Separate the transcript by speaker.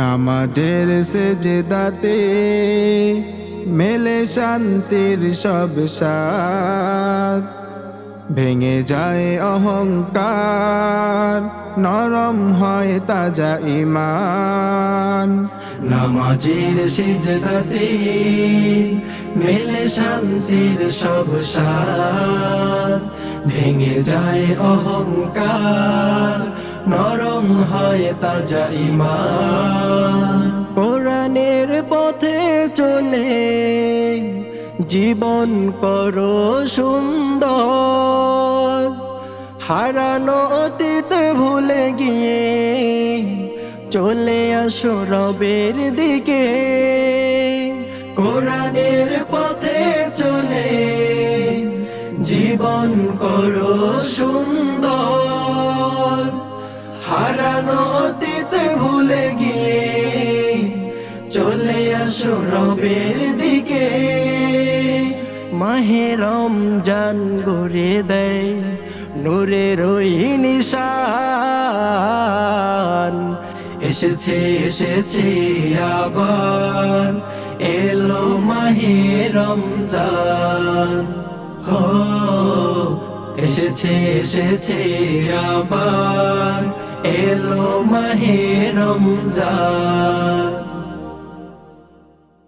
Speaker 1: নামাজের সেজদাতে মেলে শান্তির সব স্বাদ, ভেঙে যায় অহংকার, নরম হয় তাজা ঈমান।
Speaker 2: নামাজের সিজদাতে মেলে শান্তির সব স্বাদ, ভেঙে যায় অহংকার, নরম হয় তাজা ঈমান। কোরআনের পথে চলে জীবন করো সুন্দর, হারানো অতীত ভুলে গিয়ে চলে আসো রবের দিকে। কোরআনের পথে চলে জীবন করো সুন্দর, হারানো অতীত ভুলে গিয়ে চলে আসো রবের দিকে। মাহে রমজান গড়ে দেয় নূরের ওই নিশান, এসেছে এসেছে আবার এলো মাহে রমজান। হো এসেছে এসেছে আবার এলো মাহে রমজান।